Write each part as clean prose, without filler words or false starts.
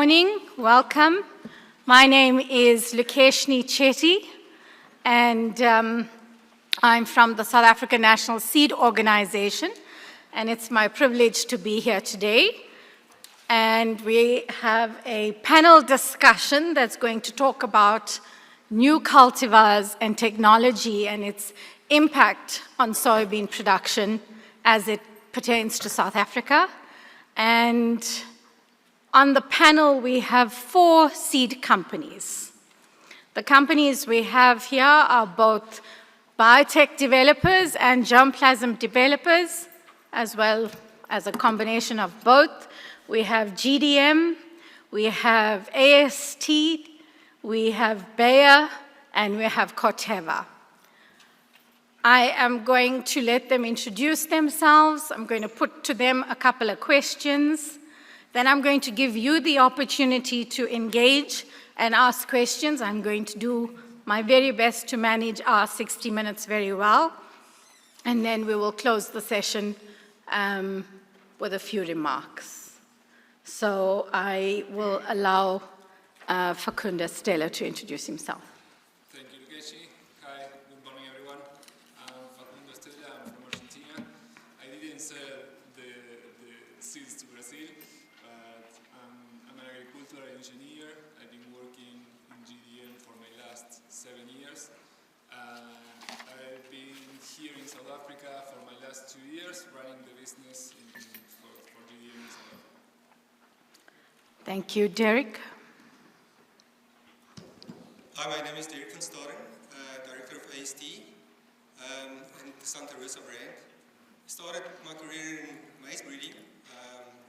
morning, welcome. My name is Lukeshni Chetty, and I'm from the South African National Seed Organization, and it's my privilege to be here today. And we have a panel discussion that's going to talk about new cultivars and technology and its impact on soybean production as it pertains to South Africa. And on the panel, we have 4 seed companies. The companies we have here are both biotech developers and germplasm developers, as well as a combination of both. We have GDM, we have AST, we have Bayer, and we have Corteva. I am going to let them introduce themselves. I'm going to put to them a couple of questions. Then I'm going to give you the opportunity to engage and ask questions. I'm going to do my very best to manage our 60 minutes very well. And then we will close the session with a few remarks. So I will allow Facundo Stella to introduce himself. Thank you, Lukeshni. Hi, good morning, everyone. I'm Facundo Stella. I'm from Argentina. I didn't sell the seeds to Brazil, but I'm an agricultural engineer. I've been working in GDM for my last 7 years. I've been here in South Africa for my last 2 years, running the business for GDM in South Africa. Thank you, Derick. Hi, my name is Derick Van Staden, Director of AST and the Santa Rosa brand. I started my career in maize breeding,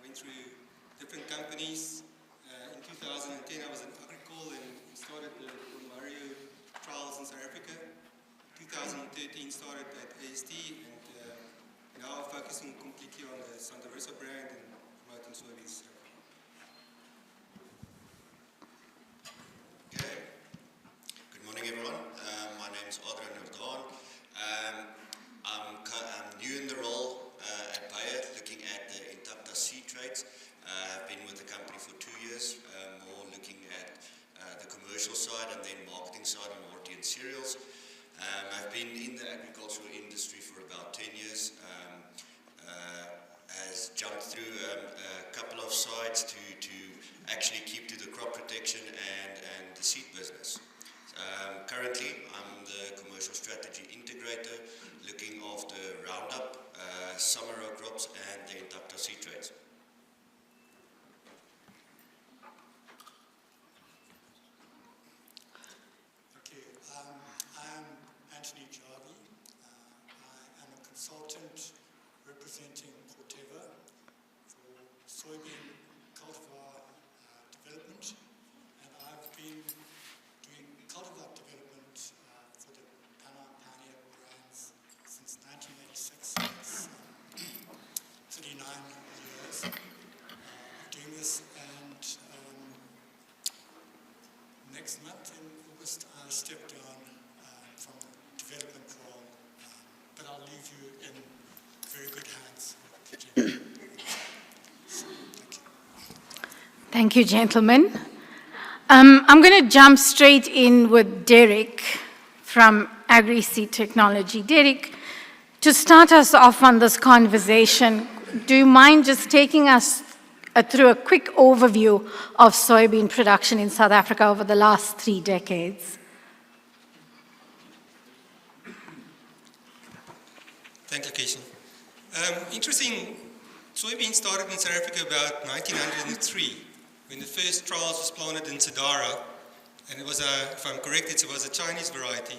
went through different companies. In 2010 I was at Agricol and started the Mario trials in South Africa. 2013 started at AST and now I'm focusing completely on the Santa Rosa brand and promoting soybeans. Good morning, everyone. My name is Adriaan. I'm new in the role at Bayer, looking at the Intacta seed traits. I've been with the company for 2 years, more looking at the commercial side and then marketing side on Horti and cereals. I've been in the agricultural industry for about 10 years. Has jumped through a couple of sides to actually keep to the crop protection and the seed business. Currently, I'm the commercial strategy integrator, looking after Roundup, summer row crops, and the Intacta seed traits. Okay, I'm Anthony Jarvie. I am a consultant representing Corteva for soybean cultivar development, and I've been doing cultivar development for the Pioneer brands since 1986. That's 39 years of doing this, and next month in August I'll step down from the development role, but I'll leave you in very good hands. Thank you, gentlemen. I'm going to jump straight in with Derick from Agri-Seed Technology. Derick, to start us off on this conversation, do you mind just taking us through a quick overview of soybean production in South Africa over the last 3 decades? Thank you, Lukeshni. Interesting, soybean started in South Africa about 1903, when the first trials was planted in Sidara, and it was if I'm correct, it was a Chinese variety,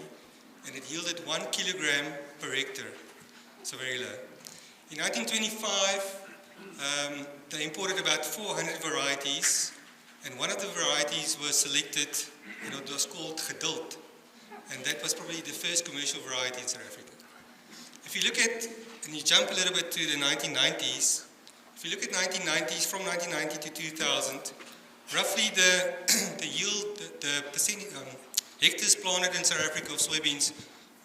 and it yielded 1 kilogram per hectare, so very low. In 1925, they imported about 400 varieties, and one of the varieties was selected, and it was called Geduld, and that was probably the first commercial variety in South Africa. If you look at, and you jump a little bit to the 1990s, if you look at 1990s, from 1990 to 2000, roughly the yield, the percentage, hectares planted in South Africa of soybeans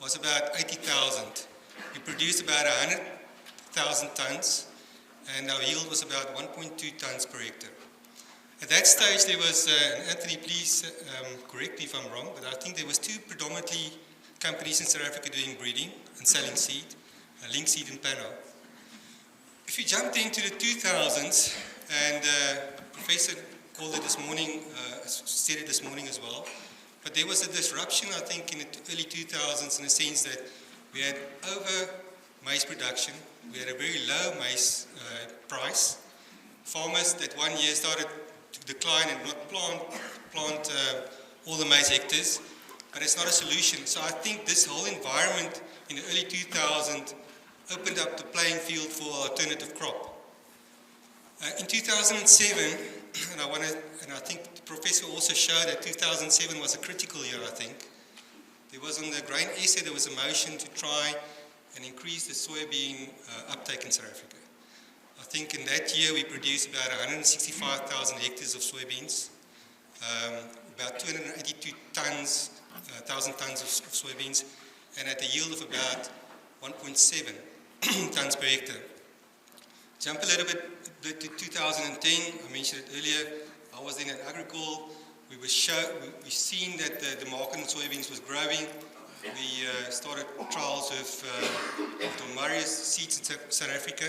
was about 80,000. We produced about 100,000 tons, and our yield was about 1.2 tons per hectare. At that stage, there was, and Anthony, please correct me if I'm wrong, but I think there was two predominantly companies in South Africa doing breeding and selling seed, Link Seed and Pano. If you jumped into the 2000s, and Professor called it this morning, said it this morning as well, but there was a disruption, I think, in the early 2000s in the sense that we had over maize production, we had a very low maize price. Farmers that one year started to decline and not plant all the maize hectares, but it's not a solution. So I think this whole environment in the early 2000s opened up the playing field for alternative crop. In 2007, and I think the professor also showed that 2007 was a critical year, I think. There was on the Grain SA, there was a motion to try and increase the soybean uptake in South Africa. I think in that year we produced about 165,000 hectares of soybeans, about 282 tons, 1,000 tons of soybeans, and at a yield of about 1.7 tons per hectare. Jump a little bit to 2010, I mentioned it earlier, I was then at Agricol. We seen that the market in soybeans was growing. We started trials with Marius seeds in South Africa,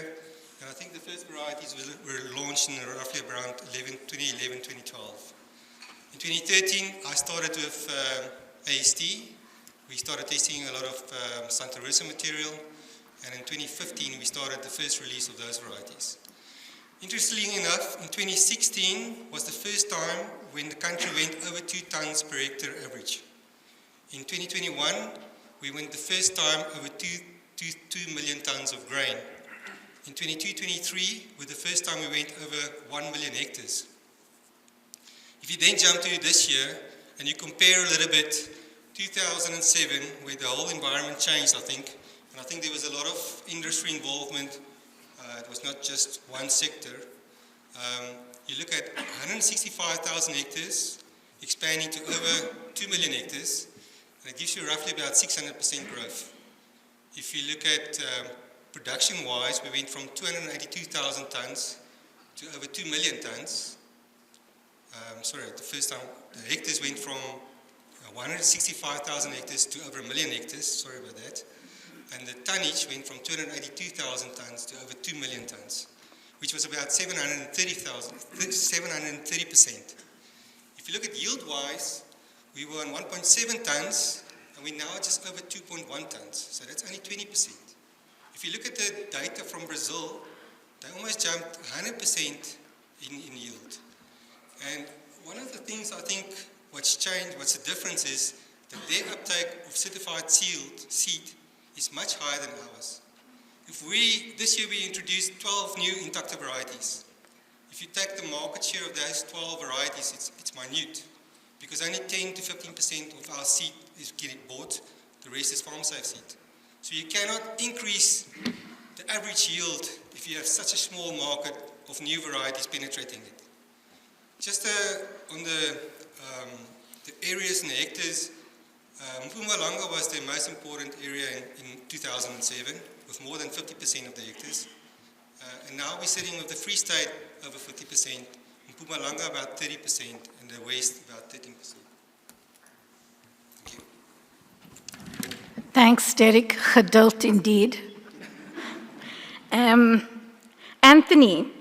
and I think the first varieties were launched in roughly around 2011, 2012. In 2013, I started with AST. We started testing a lot of Santa Rosa material, and in 2015 we started the first release of those varieties. Interestingly enough, in 2016 was the first time when the country went over 2 tons per hectare average. In 2021, we went the first time over 2 million tons of grain. In 22-23, was the first time we went over 1 million hectares. If you then jump to this year, and you compare a little bit 2007, where the whole environment changed, I think, and I think there was a lot of industry involvement. It was not just one sector. You look at 165,000 hectares, expanding to over 2 million hectares, and it gives you roughly about 600% growth. If you look at production-wise, we went from 282,000 tons to over 2 million tons. The first time the hectares went from 165,000 hectares to over 1 million hectares, sorry about that. And the tonnage went from 282,000 tons to over 2 million tons, which was about 730%. If you look at yield-wise, we were on 1.7 tons, and we're now just over 2.1 tons, so that's only 20%. If you look at the data from Brazil, they almost jumped 100% in yield. And one of the things I think what's changed, what's the difference is that their uptake of certified seed is much higher than ours. This year we introduced 12 new inductive varieties. If you take the market share of those 12 varieties, it's minute, because only 10 to 15% of our seed is getting bought, the rest is farm safe seed. So you cannot increase the average yield if you have such a small market of new varieties penetrating it. Just on the areas and the hectares, Mpumalanga was the most important area in 2007, with more than 50% of the hectares. And now we're sitting with the Free State over 50%, Mpumalanga about 30%, and the West about 13%. Thank you. Thanks, Derick. Geduld indeed. Anthony,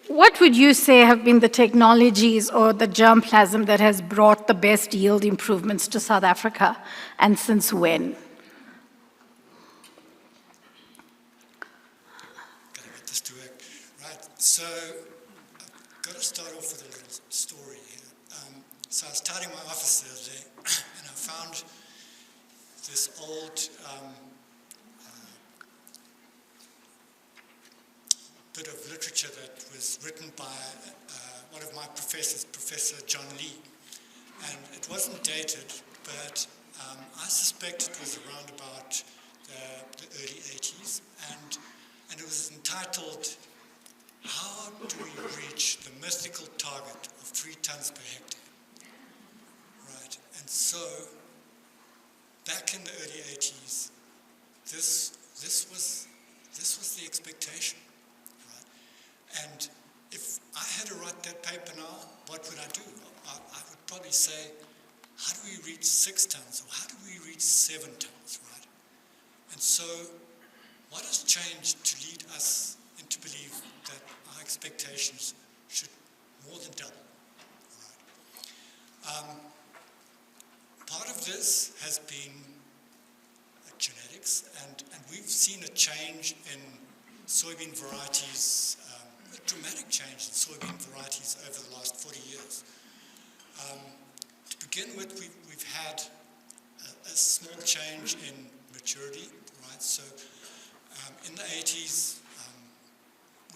what would you say have been the technologies or the germplasm that has brought the best yield improvements to South Africa, and since when? Gotta get this to work. Right, so I've got to start off with a little story here. So I was tidying my office the other day, and I found this old bit of literature that was written by one of my professors, Professor John Lee. And it wasn't dated, but I suspect it was around about the early 80s. And it was entitled, "How do we reach the mythical target of 3 tons per hectare?" Right, and so back in the early 80s, this was the expectation. And if I had to write that paper now, what would I do? I would probably say, how do we reach 6 tons, or how do we reach 7 tons, right? And so, what has changed to lead us into believe that our expectations should more than double, right? Part of this has been genetics, and we've seen a change in soybean varieties, a dramatic change in soybean varieties over the last 40 years. To begin with, we've had a small change in maturity, right? So in the 80s,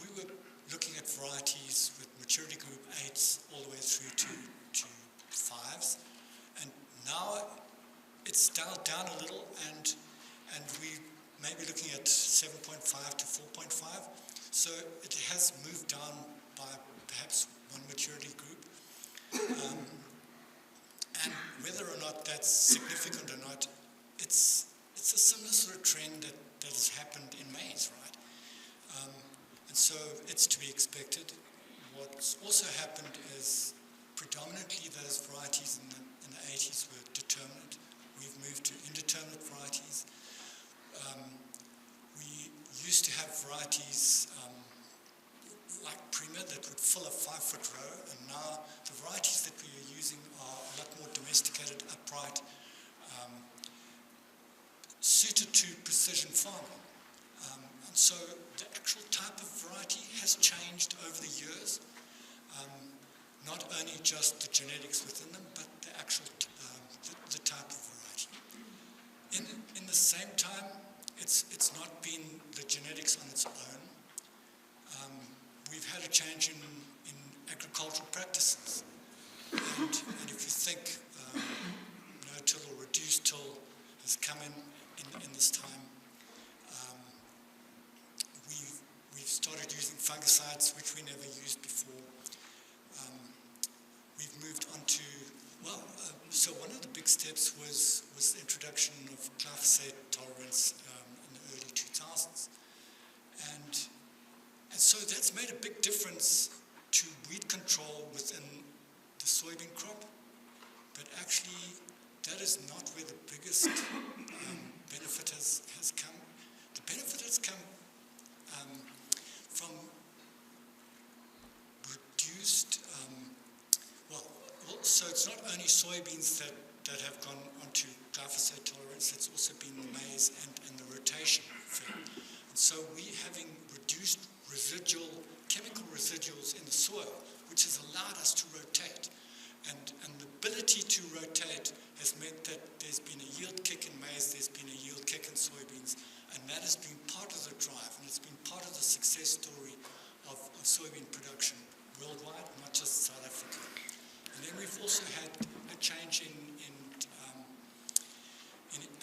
we were looking at varieties with maturity group 8s all the way through to 5s, and now it's dialed down a little, and we may be looking at 7.5 to 4.5. So it has moved down by perhaps one maturity group. And whether or not that's significant or not, it's a similar sort of trend that has happened in maize, right? And so it's to be expected. What's also happened is predominantly those varieties in the 80s were determinate. We've moved to indeterminate varieties. We used to have varieties like Prima that would fill a 5-foot row, and now the varieties that we are using are a lot more domesticated, upright, suited to precision farming. And so the actual type of variety has changed over the years, not only just the genetics within them, but the actual the type of variety. In the same time, it's not been the genetics on its own. We've had a change in agricultural practices. And if you think no-till or reduced till has come in this time, we've started using fungicides, which we never used before. We've moved on to, so one of the big steps was the introduction of glyphosate tolerance in the early 2000s. And so that's made a big difference to weed control within the soybean crop, but actually that is not where the biggest benefit has come. The benefit has come from reduced, so it's not only soybeans that have gone onto glyphosate tolerance, it's also been the maize and the rotation thing. And so we're having reduced chemical residuals in the soil, which has allowed us to rotate. And the ability to rotate has meant that there's been a yield kick in maize, there's been a yield kick in soybeans, and that has been part of the drive, and it's been part of the success story of soybean production worldwide, not just South Africa. And then we've also had a change in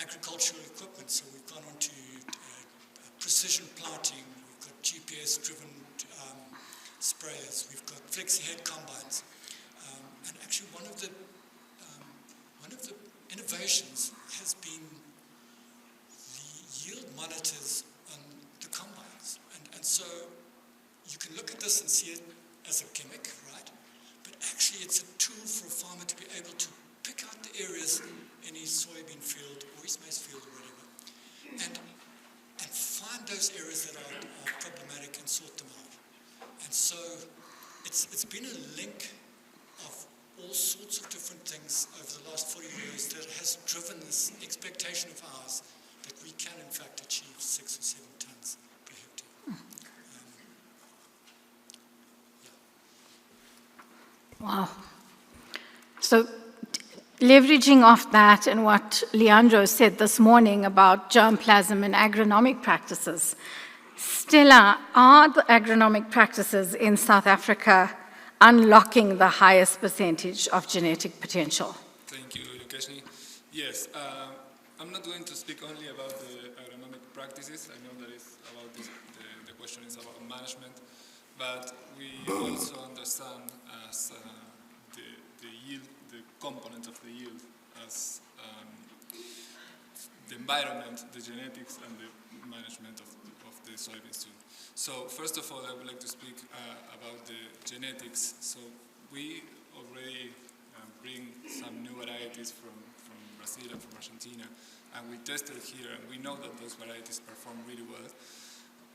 agricultural equipment, so we've gone on to precision planting, we've got GPS-driven sprayers, we've got flexi-head combines. And actually one of the innovations has been the yield monitors on the combines. And so you can look at this and see it as a gimmick, right? But actually it's a tool for a farmer to be able to pick out the areas in his soybean field or his maize field or whatever, and find those areas that are problematic and sort them out. And so it's been a link of all sorts of different things over the last 40 years that has driven this expectation of ours that we can in fact achieve 6 or 7 tons per hectare. Wow. So leveraging off that and what Leandro said this morning about germplasm and agronomic practices, Stella, are the agronomic practices in South Africa unlocking the highest percentage of genetic potential? Thank you, Lukeshni. Yes, I'm not going to speak only about the agronomic practices. I know that it's about this, the question is about management, but we also understand as the yield, the component of the yield, as the environment, the genetics, and the management of the the soybeans too. So first of all, I would like to speak about the genetics. So we already bring some new varieties from Brazil and from Argentina, and we tested here, and we know that those varieties perform really well.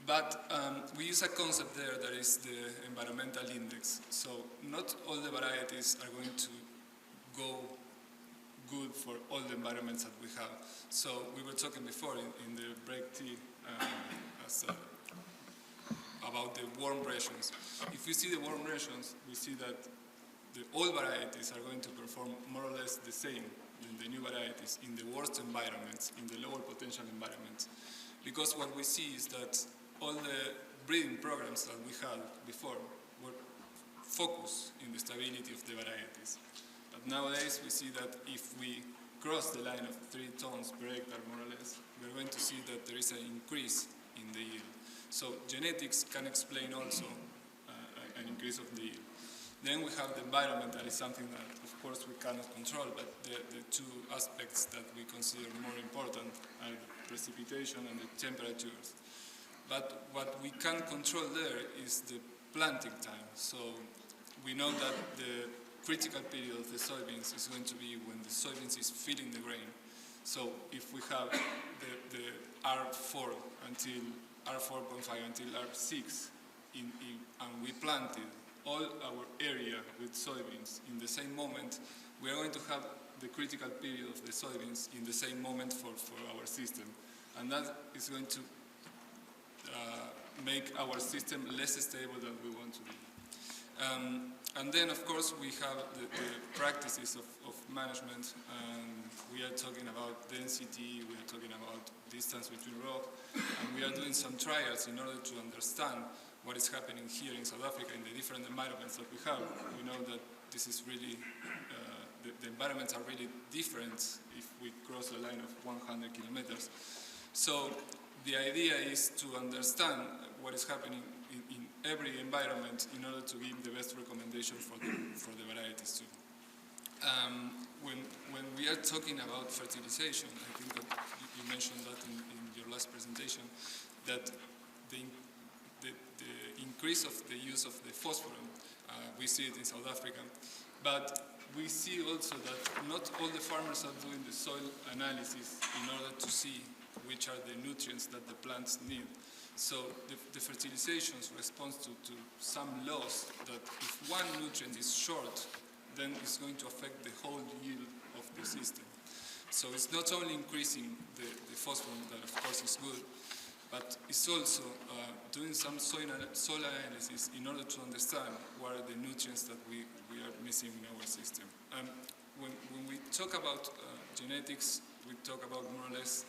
But we use a concept there that is the environmental index. So not all the varieties are going to go good for all the environments that we have. So we were talking before in the break tea about the worm rations. If we see the worm rations, we see that the old varieties are going to perform more or less the same than the new varieties in the worst environments, in the lower potential environments. Because what we see is that all the breeding programs that we had before were focused in the stability of the varieties. But nowadays we see that if we cross the line of 3 tons per hectare, more or less, we're going to see that there is an increase in the yield. So genetics can explain also an increase of the yield. Then we have the environment, that is something that, of course, we cannot control, but the two aspects that we consider more important are the precipitation and the temperatures. But what we can control there is the planting time. So we know that the critical period of the soybeans is going to be when the soybeans is feeding the grain. So if we have the R4 until R4.5 until R6, and we planted all our area with soybeans in the same moment, we are going to have the critical period of the soybeans in the same moment for our system. And that is going to make our system less stable than we want to be. And then, of course, we have the practices of management. We are talking about density, we are talking about distance between rows, and we are doing some trials in order to understand what is happening here in South Africa in the different environments that we have. We know that this is really, the environments are really different if we cross a line of 100 kilometers. So the idea is to understand what is happening in every environment in order to give the best recommendation for the varieties too. When we are talking about fertilization, I think that you mentioned that in your last presentation, that the increase of the use of the phosphorus, we see it in South Africa, but we see also that not all the farmers are doing the soil analysis in order to see which are the nutrients that the plants need. So the fertilizations respond to some laws that if one nutrient is short, then it's going to affect the whole yield of the system. So it's not only increasing the phosphorus, that of course is good, but it's also doing some soil analysis in order to understand what are the nutrients that we are missing in our system. When we talk about genetics, we talk about more or less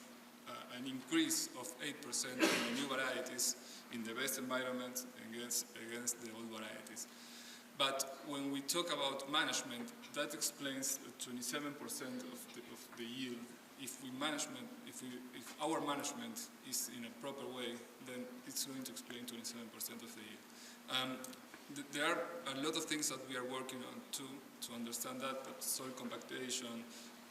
an increase of 8% in the new varieties in the best environment against the old varieties. But when we talk about management, that explains 27% of the yield. If our management is in a proper way, then it's going to explain 27% of the yield. There are a lot of things that we are working on to understand that, but soil compactation,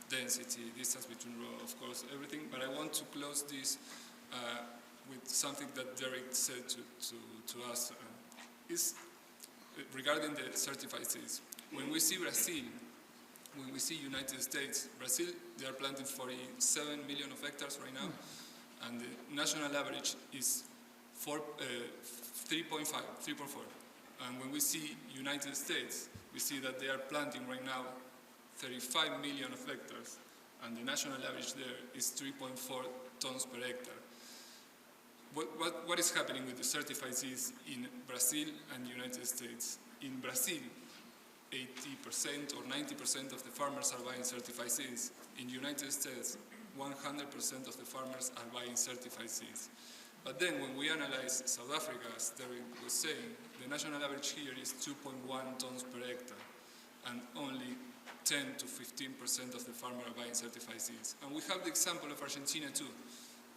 density, distance between rows, of course, everything. But I want to close this with something that Derick said to us. Is regarding the certified seeds. When we see Brazil, when we see United States, Brazil, they are planting 47 million of hectares right now, and the national average is 3.5, 3.4. And when we see United States, we see that they are planting right now 35 million of hectares, and the national average there is 3.4 tons per hectare. What is happening with the certified seeds in Brazil and United States? In Brazil, 80% or 90% of the farmers are buying certified seeds. In United States, 100% of the farmers are buying certified seeds. But then when we analyze South Africa, as Derick was saying, the national average here is 2.1 tons per hectare, and only 10 to 15% of the farmers are buying certified seeds. And we have the example of Argentina too.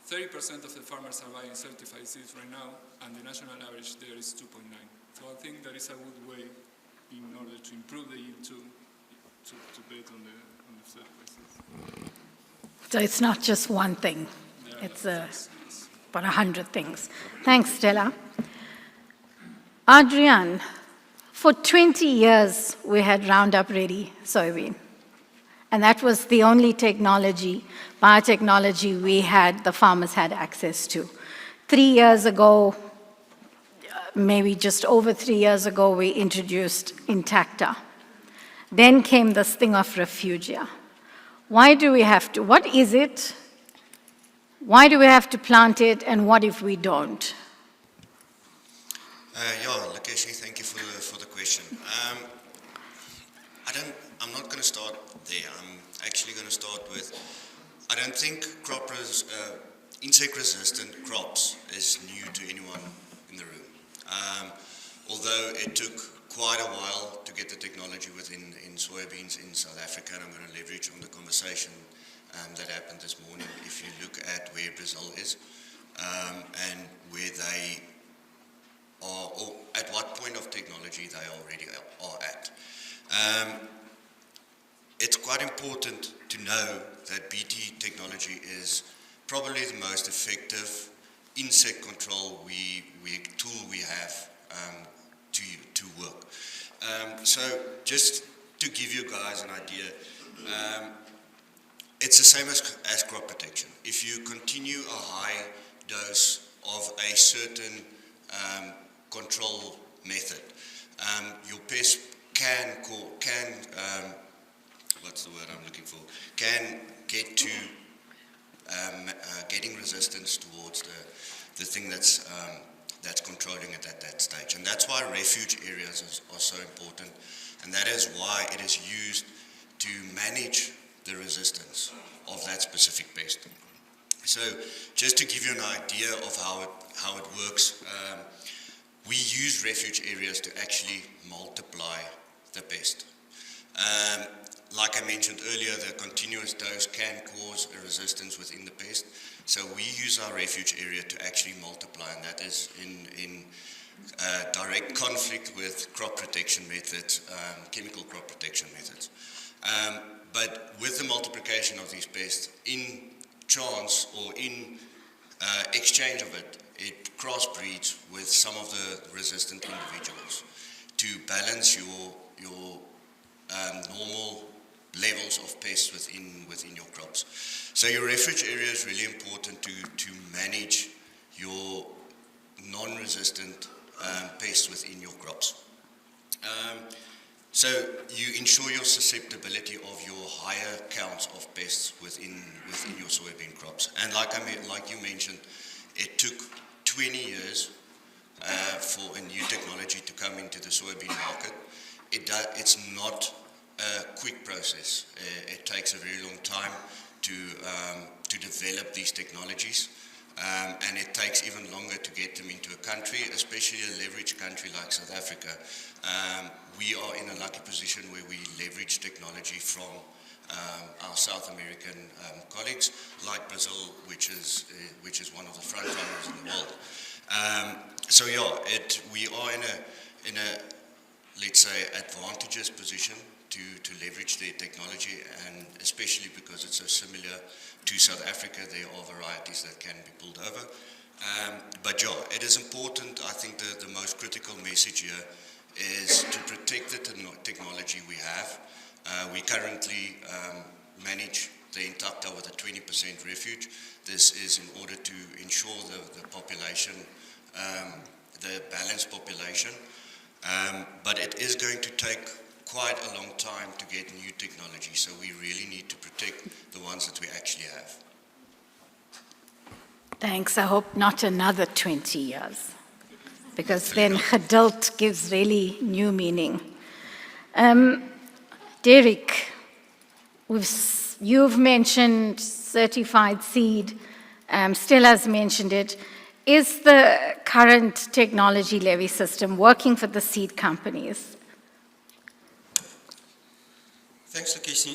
30% of the farmers are buying certified seeds right now, and the national average there is 2.9. So I think that is a good way in order to improve the yield to bet on the certified seeds. So it's not just one thing. It's a about 100 things. Thanks, Stella. Adriaan, for 20 years, we had Roundup Ready soybean. And that was the only technology, biotechnology the farmers had access to. 3 years ago, maybe just over 3 years ago, we introduced Intacta. Then came this thing of Refugia. Why do we have to, what is it? Why do we have to plant it, and what if we don't? Lukeshni, thank you for the question. I'm not going to start there. I'm actually going to start with, I don't think insect-resistant crops is new to anyone in the room. Although it took quite a while to get the technology in soybeans in South Africa, and I'm going to leverage on the conversation that happened this morning. If you look at where Brazil is and where they are, or at what point of technology they already are at. It's quite important to know that BT technology is probably the most effective insect control tool we have to work. So just to give you guys an idea, it's the same as crop protection. If you continue a high dose of a certain control method, your pest can what's the word I'm looking for? Can get to getting resistance towards the thing that's controlling it at that stage. And that's why refuge areas are so important. And that is why it is used to manage the resistance of that specific pest. So just to give you an idea of how it works, we use refuge areas to actually multiply the pest. Like I mentioned earlier, the continuous dose can cause a resistance within the pest. So we use our refuge area to actually multiply, and that is in direct conflict with crop protection methods, chemical crop protection methods. But with the multiplication of these pests, in chance or in exchange of it, it crossbreeds with some of the resistant individuals to balance your normal levels of pests within your crops. So your refuge area is really important to manage your non-resistant pests within your crops. So you ensure your susceptibility of your higher counts of pests within your soybean crops. And like you mentioned, it took 20 years for a new technology to come into the soybean market. It's not a quick process. It takes a very long time to develop these technologies, and it takes even longer to get them into a country, especially a leveraged country like South Africa. We are in a lucky position where we leverage technology from our South American colleagues, like Brazil, which is one of the front runners in the world. So yeah, we are in a let's say advantageous position to leverage their technology, and especially because it's so similar to South Africa, there are varieties that can be pulled over. But yeah, it is important. I think the most critical message here is to protect the technology we have. We currently manage the Intacta with a 20% refuge. This is in order to ensure the population, the balanced population. But it is going to take quite a long time to get new technology, so we really need to protect the ones that we actually have. Thanks. I hope not another 20 years, because then geduld gives really new meaning. Derick, you've mentioned certified seed. Stella's mentioned it. Is the current technology levy system working for the seed companies? Thanks, Lukeshni.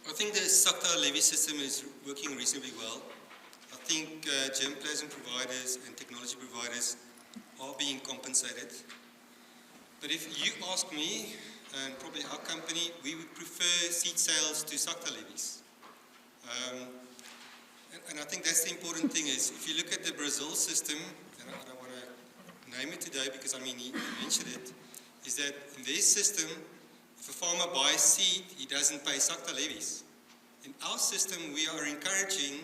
I think the SACTA levy system is working reasonably well. I think germplasm providers and technology providers are being compensated. But if you ask me, and probably our company, we would prefer seed sales to SACTA levies. And I think that's the important thing is, if you look at the Brazil system, and I don't want to name it today because I mean he mentioned it, is that in their system, if a farmer buys seed, he doesn't pay SACTA levies. In our system, we are encouraging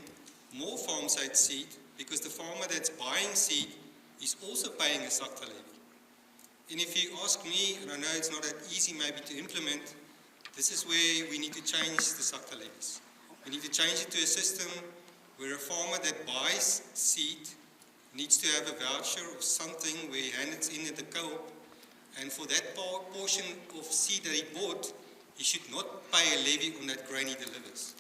more farm side seed because the farmer that's buying seed is also paying a SACTA levy. And if you ask me, and I know it's not that easy maybe to implement, this is where we need to change the SACTA levies. We need to change it to a system where a farmer that buys seed needs to have a voucher or something where he hands it in at the co-op, and for that portion of seed that he bought, he should not pay a levy on that grain he delivers.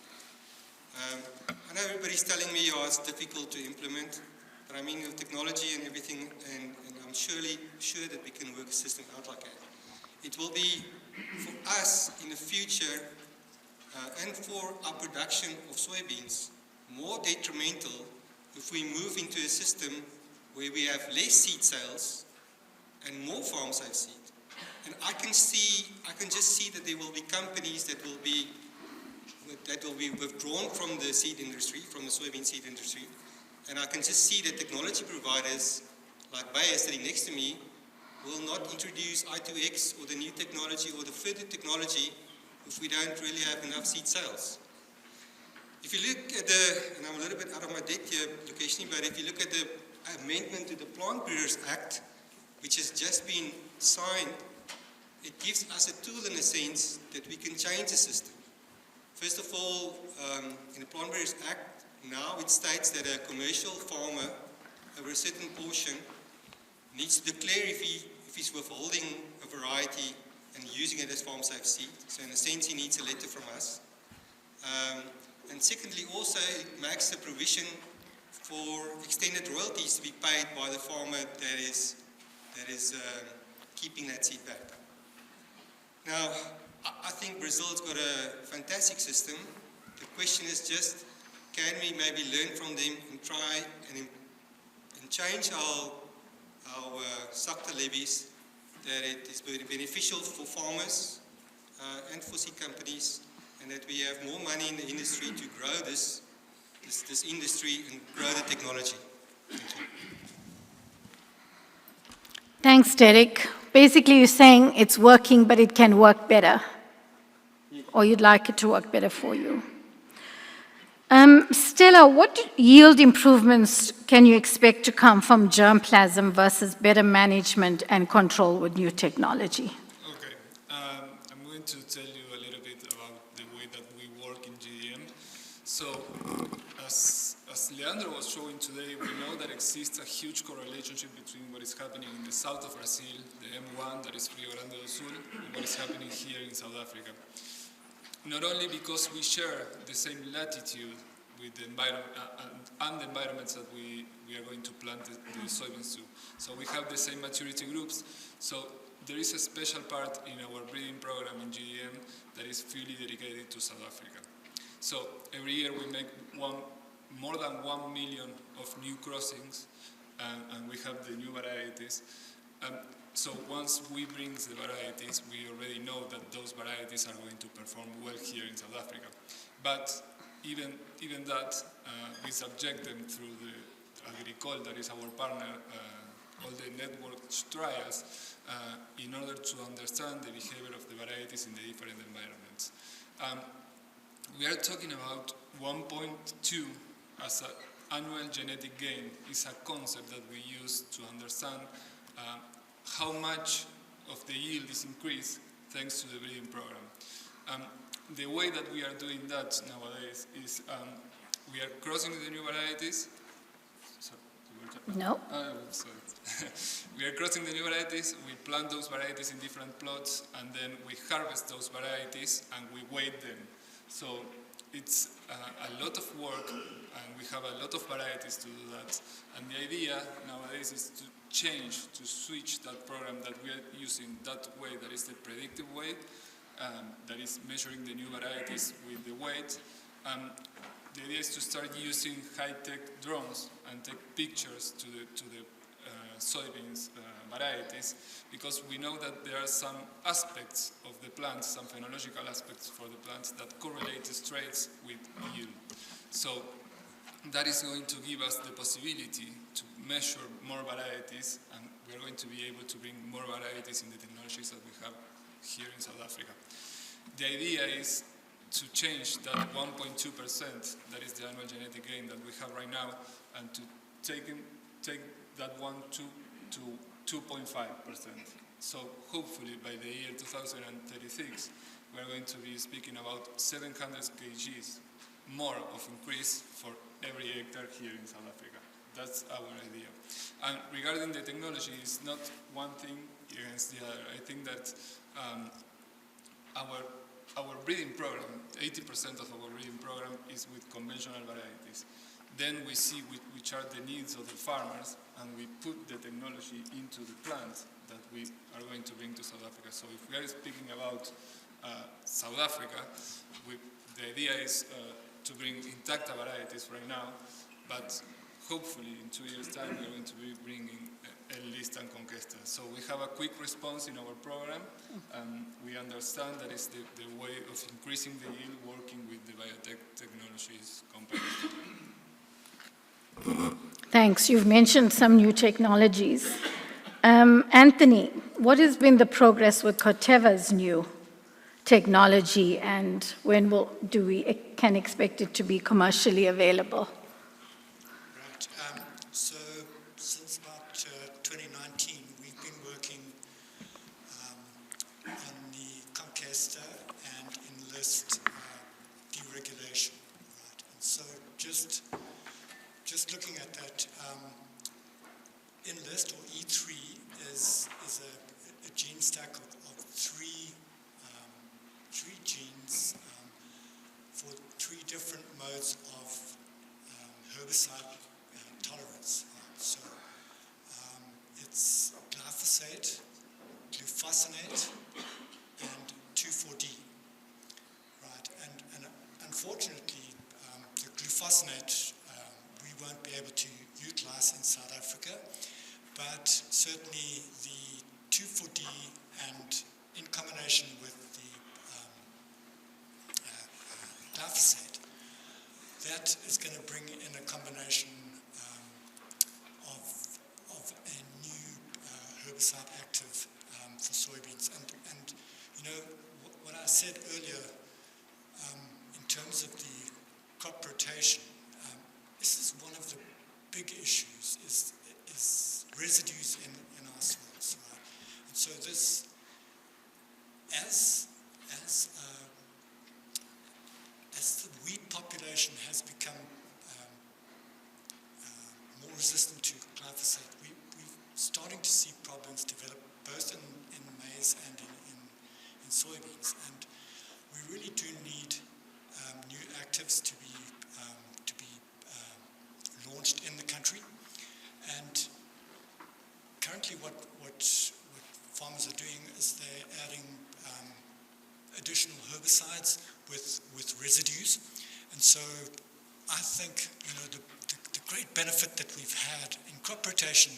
I know everybody's telling me, oh, it's difficult to implement, but I mean with technology and everything, and I'm sure that we can work a system out like that. It will be, for us in the future, and for our production of soybeans, more detrimental if we move into a system where we have less seed sales and more farm side seed. And I can just see that there will be companies that will be withdrawn from the seed industry, from the soybean seed industry. And I can just see that technology providers like Bayer sitting next to me will not introduce I2X or the new technology or the further technology if we don't really have enough seed sales. If you look at and I'm a little bit out of my depth here, Lukeshni, but if you look at the amendment to the Plant Breeders Act, which has just been signed, it gives us a tool in a sense that we can change the system. First of all, in the Plant Breeders Act, now it states that a commercial farmer over a certain portion needs to declare if he's withholding a variety and using it as farm safe seed. So in a sense, he needs a letter from us. And secondly, also it makes a provision for extended royalties to be paid by the farmer that is keeping that seed back. Now, I think Brazil's got a fantastic system. The question is just, can we maybe learn from them and try and change our SACTA levies, that it is beneficial for farmers and for seed companies, and that we have more money in the industry to grow this industry and grow the technology. Thank you. Thanks, Derick. Basically, you're saying it's working, but it can work better, or you'd like it to work better for you. Stella, what yield improvements can you expect to come from germplasm versus better management and control with new technology? Okay, I'm going to tell you a little bit about the way that we work in GDM. So, as Leandro was showing today, we know that exists a huge correlation between what is happening in the south of Brazil, the M1, that is Rio Grande do Sul, and what is happening here in South Africa. Not only because we share the same latitude with the environment and the environments that we are going to plant the soybeans to. So we have the same maturity groups. So there is a special part in our breeding program in GDM that is fully dedicated to South Africa. So every year we make more than 1 million of new crossings, and we have the new varieties. So once we bring the varieties, we already know that those varieties are going to perform well here in South Africa. But even that, we subject them through the Agricol, that is our partner, all the network trials, in order to understand the behavior of the varieties in the different environments. We are talking about 1.2 as an annual genetic gain. Is a concept that we use to understand how much of the yield is increased thanks to the breeding program. The way that we are doing that nowadays is we are crossing the new varieties. No. Sorry. We are crossing the new varieties, we plant those varieties in different plots, and then we harvest those varieties and we weight them. So it's a lot of work, and we have a lot of varieties to do that. And the idea nowadays is to change, to switch that program that we are using that way, that is the predictive way, that is measuring the new varieties with the weight. The idea is to start using high-tech drones and take pictures to the soybeans varieties, because we know that there are some aspects of the plants, some phenological aspects for the plants that correlate the traits with yield. So that is going to give us the possibility to measure more varieties, and we're going to be able to bring more varieties in the technologies that we have here in South Africa. The idea is to change that 1.2%, that is the annual genetic gain that we have right now, and to take that 2.5%. So hopefully by the year 2036, we're going to be speaking about 700 kgs more of increase for every hectare here in South Africa. That's our idea. And regarding the technology, it's not one thing against the other. I think that our breeding program, 80% of our breeding program is with conventional varieties. Then we see which are the needs of the farmers, and we put the technology into the plants that we are going to bring to South Africa. So if we are speaking about South Africa, the idea is to bring intact varieties right now, but hopefully in 2 years' time we are going to be bringing El List and Conquesta. So we have a quick response in our program, and we understand that it's the way of increasing the yield working with the biotech technologies companies. Thanks. You've mentioned some new technologies. Anthony, what has been the progress with Corteva's new technology, and when can expect it to be commercially available? Right. So since about 2019, we've been working on the Conquesta and Enlist deregulation. Right. And so just looking at that, Enlist, or E3, is a gene stack of three genes for three different modes of herbicide tolerance. So it's glyphosate, glufosinate, and 2,4-D. Right, and unfortunately, the glufosinate we won't be able to utilize in South Africa, but certainly the 2,4-D, and in combination with the glyphosate, that is going to bring in a combination of a new herbicide active for soybeans. And you know, what I said earlier in terms of the crop rotation, this is one of the big issues, is residues in our soils. Right? And so this, as the wheat population has become more resistant to glyphosate, we're starting to see problems develop both in maize and in soybeans. And we really do need new actives to be launched in the country. And currently what farmers are doing is they're adding additional herbicides with residues. And so I think, you know, the great benefit that we've had in crop rotation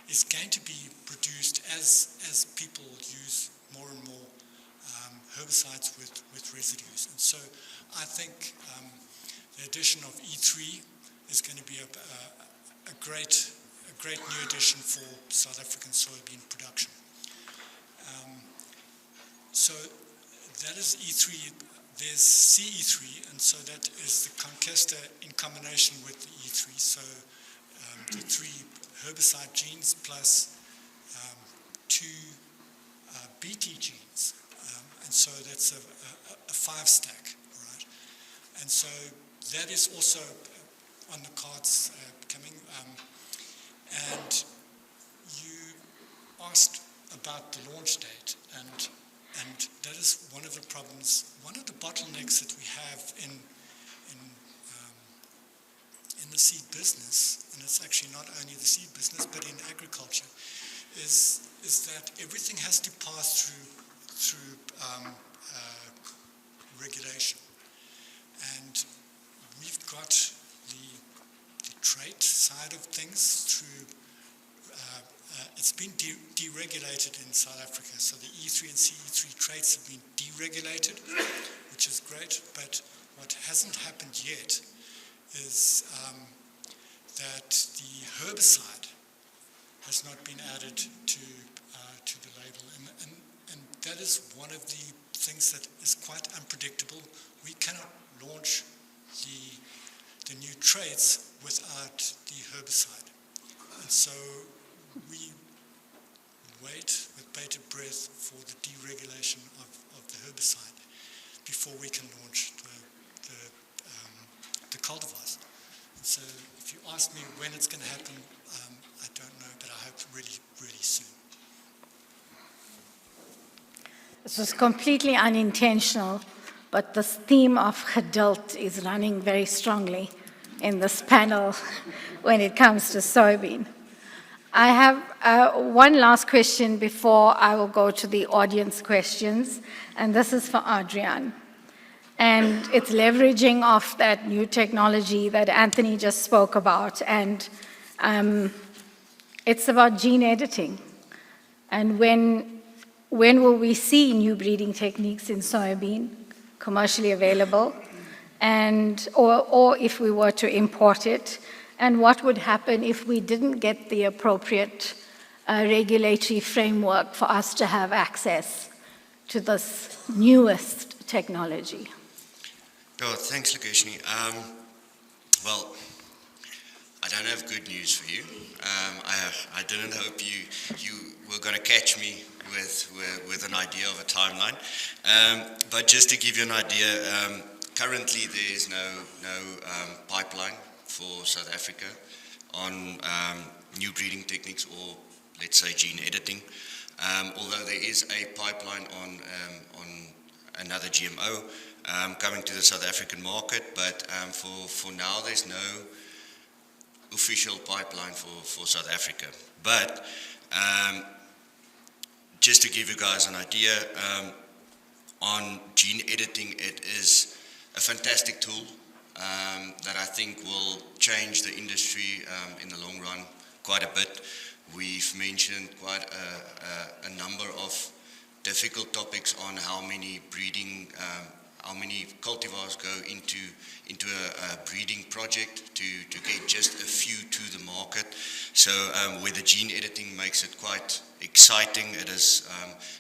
is going to be produced as people use more and more herbicides with residues. And so I think the addition of E3 is going to be a great new addition for South African soybean production. So that is E3. There's CE3, and so that is the Conquesta in combination with the E3. So the three herbicide genes plus two BT genes, and so that's a 5-stack, right? And so that is also on the cards coming. And you asked about the launch date, and that is one of the problems, one of the bottlenecks that we have in the seed business, and it's actually not only the seed business but in agriculture, is that everything has to pass through regulation, and we've got the trait side of things through. It's been deregulated in South Africa, so the E3 and CE3 traits have been deregulated, which is great, but what hasn't happened yet is that the herbicide has not been added to the label, and that is one of the things that is quite unpredictable. We cannot launch the new traits without the herbicide, and so we wait with bated breath for the deregulation of the herbicide before we can launch the cultivars. And so if you ask me when it's going to happen, I don't know, but I hope really, really soon. This was completely unintentional, but this theme of geduld is running very strongly in this panel when it comes to soybean. I have one last question before I will go to the audience questions, and this is for Adriaan. And it's leveraging off that new technology that Anthony just spoke about, and it's about gene editing. And when will we see new breeding techniques in soybean commercially available, and or if we were to import it? And what would happen if we didn't get the appropriate regulatory framework for us to have access to this newest technology? Oh, thanks, Lukeshni. Well, I don't have good news for you. I didn't hope you were going to catch me with an idea of a timeline. But just to give you an idea, currently there is no pipeline for South Africa on new breeding techniques or, let's say, gene editing. Although there is a pipeline on another GMO coming to the South African market, but for now there's no official pipeline for South Africa. But just to give you guys an idea, on gene editing, it is a fantastic tool that I think will change the industry in the long run quite a bit. We've mentioned quite a number of difficult topics on how many cultivars go into a breeding project to get just a few to the market. So where the gene editing makes it quite exciting, it is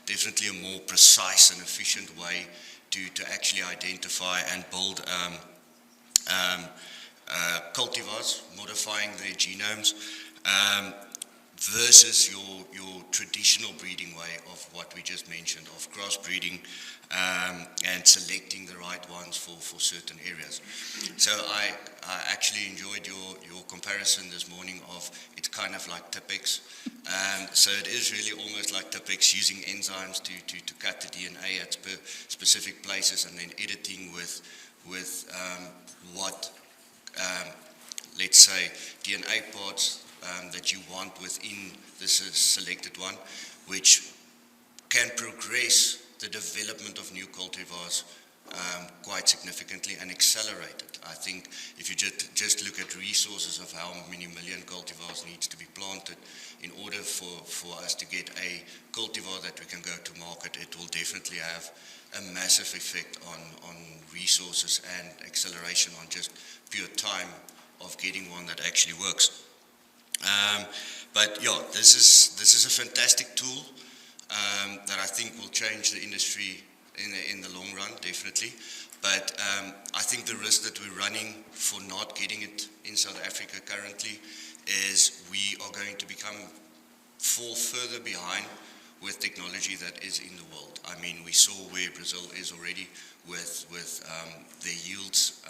definitely a more precise and efficient way to actually identify and build cultivars, modifying their genomes, versus your traditional breeding way of what we just mentioned, of crossbreeding and selecting the right ones for certain areas. So I actually enjoyed your comparison this morning of it's kind of like Tipex. So it is really almost like Tipex, using enzymes to cut the DNA at specific places and then editing with what, let's say, DNA parts that you want within this selected one, which can progress the development of new cultivars quite significantly and accelerate it. I think if you just look at resources of how many million cultivars needs to be planted in order for us to get a cultivar that we can go to market, it will definitely have a massive effect on resources and acceleration on just pure time of getting one that actually works. But yeah, this is a fantastic tool that I think will change the industry in the long run, definitely. But I think the risk that we're running for not getting it in South Africa currently is we are going to fall further behind with technology that is in the world. I mean, we saw where Brazil is already with their yields.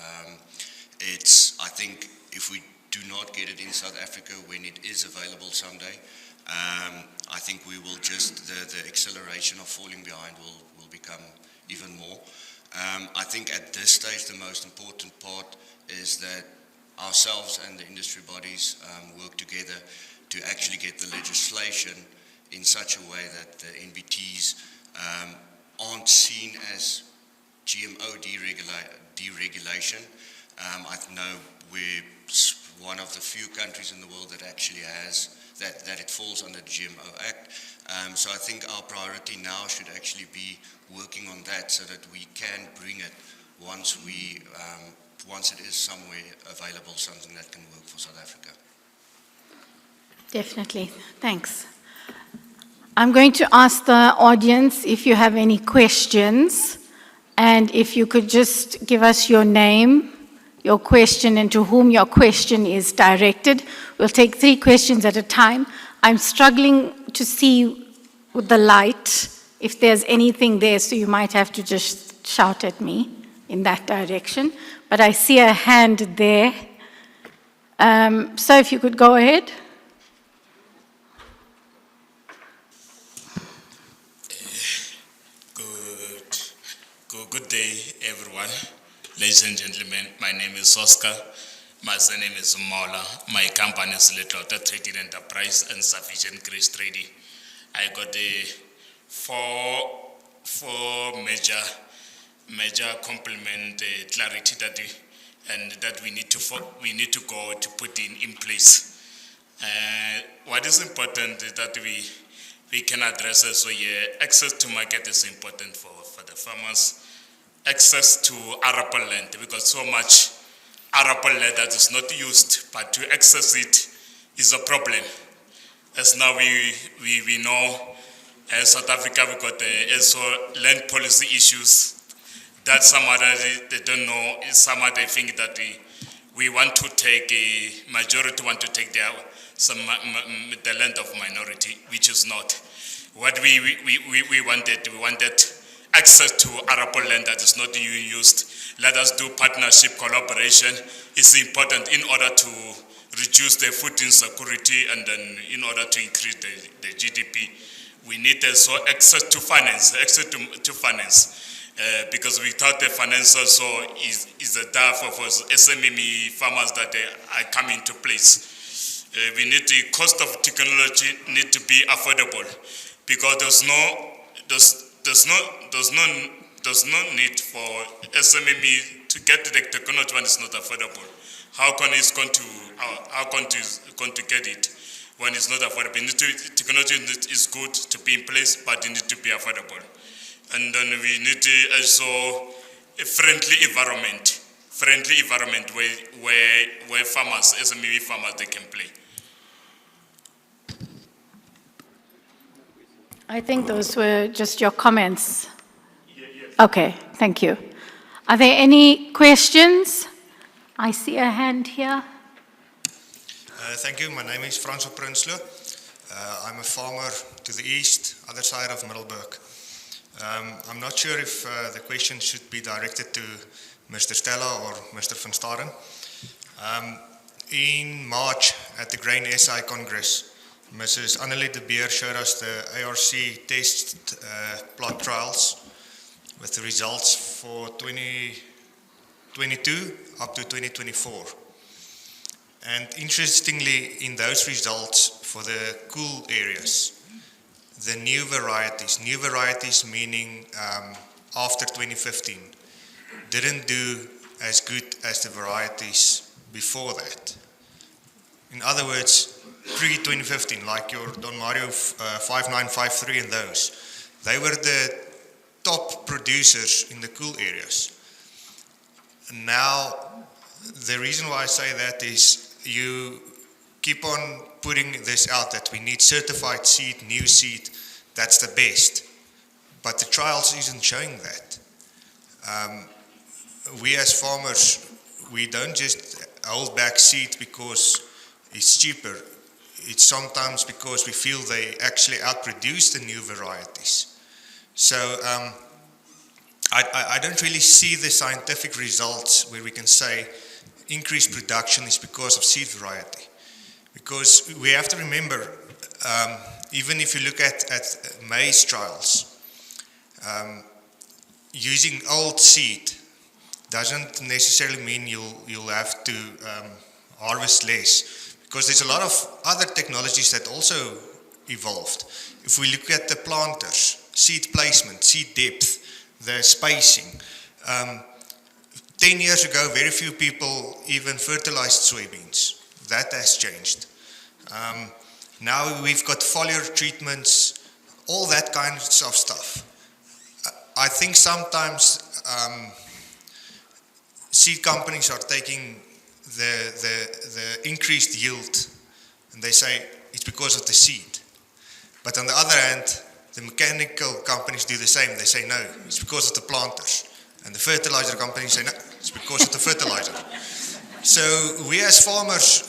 I think if we do not get it in South Africa when it is available someday, I think we will the acceleration of falling behind will become even more. I think at this stage the most important part is that ourselves and the industry bodies work together to actually get the legislation in such a way that the NBTs aren't seen as GMO deregulation. I know we're one of the few countries in the world that actually has that it falls under the GMO Act. So I think our priority now should actually be working on that so that we can bring it once we once it is somewhere available, something that can work for South Africa. Definitely. Thanks. I'm going to ask the audience if you have any questions, and if you could just give us your name, your question, and to whom your question is directed. We'll take 3 questions at a time. I'm struggling to see with the light if there's anything there, so you might have to just shout at me in that direction. But I see a hand there. So if you could go ahead. Good day, everyone. Ladies and gentlemen, my name is Oscar. My surname is Mola. My company is Little Trading Enterprise and Sufficient Grace Trading. I got four major complement clarity that we need to go to put in place. What is important is that we can address it. So access to market is important for the farmers. Access to arable land, because so much arable land that is not used, but to access it is a problem. As now we know, as South Africa, we got also land policy issues that some other they don't know. Some other think that we want to take a majority want to take the land of minority, which is not what we wanted. We wanted access to arable land that is not used. Let us do partnership collaboration. It's important in order to reduce the food insecurity and then in order to increase the GDP. We need also access to finance, because without the finance also is a dar for SME farmers that are coming to place. We need the cost of technology need to be affordable, because there's no need for SME to get the technology when it's not affordable. How can it's going to get it when it's not affordable? Technology is good to be in place, but it needs to be affordable. And then we need also a friendly environment where farmers, SME farmers, they can play. I think those were just your comments. Okay, thank you. Are there any questions? I see a hand here. Thank you. My name is Francois Prinsloo. I'm a farmer to the east, other side of Middelburg. I'm not sure if the question should be directed to Mr. Stella or Mr. Van Staden. In March at the Grain SA Congress, Mrs. Annelie de Beer showed us the ARC test plot trials with the results for 2022 up to 2024. And interestingly, in those results for the cool areas, the new varieties meaning after 2015, didn't do as good as the varieties before that. In other words, pre-2015, like your Don Mario 5953 and those, they were the top producers in the cool areas. And now, the reason why I say that is you keep on putting this out that we need certified seed, new seed, that's the best. But the trials isn't showing that. We as farmers, we don't just hold back seed because it's cheaper. It's sometimes because we feel they actually outproduce the new varieties. So I don't really see the scientific results where we can say increased production is because of seed variety. Because we have to remember, even if you look at maize trials, using old seed doesn't necessarily mean you'll have to harvest less, because there's a lot of other technologies that also evolved. If we look at the planters, seed placement, seed depth, the spacing. 10 years ago, very few people even fertilized soybeans. That has changed. Now we've got foliar treatments, all that kinds of stuff. I think sometimes seed companies are taking the increased yield and they say it's because of the seed. But on the other hand, the mechanical companies do the same. They say, no, it's because of the planters. And the fertilizer companies say, no, it's because of the fertilizer. So we as farmers,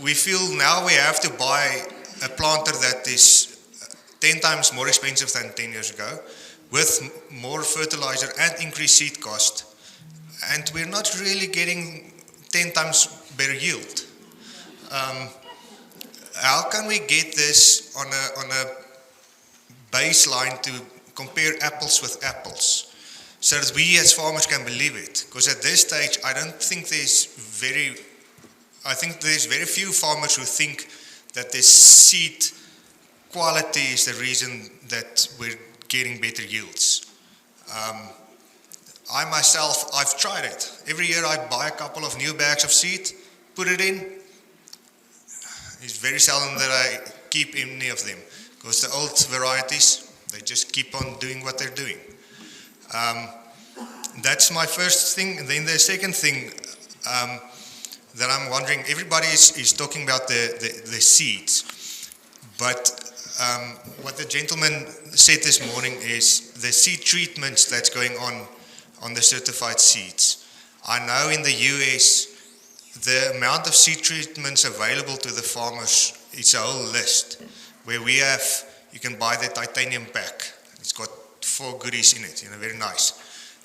we feel now we have to buy a planter that is 10 times more expensive than 10 years ago, with more fertilizer and increased seed cost. And we're not really getting 10 times better yield. How can we get this on a baseline to compare apples with apples, so that we as farmers can believe it? Because at this stage, I think there's very few farmers who think that the seed quality is the reason that we're getting better yields. I myself, I've tried it. Every year I buy a couple of new bags of seed, put it in. It's very seldom that I keep any of them, because the old varieties, they just keep on doing what they're doing. That's my first thing. And then the second thing that I'm wondering, everybody is talking about the seeds, but what the gentleman said this morning is the seed treatments that's going on the certified seeds. I know in the US, the amount of seed treatments available to the farmers, it's a whole list, where you can buy the titanium pack. It's got 4 goodies in it, very nice.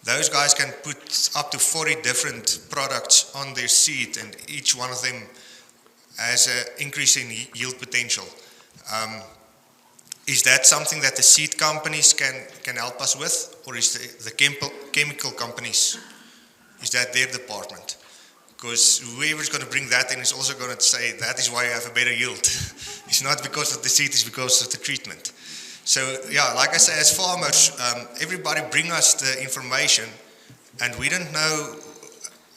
Those guys can put up to 40 different products on their seed, and each one of them has an increase in yield potential. Is that something that the seed companies can help us with, or is the chemical companies, is that their department? Because whoever's going to bring that in is also going to say that is why you have a better yield. It's not because of the seed, it's because of the treatment. So yeah, like I say, as farmers, everybody bring us the information, and we don't know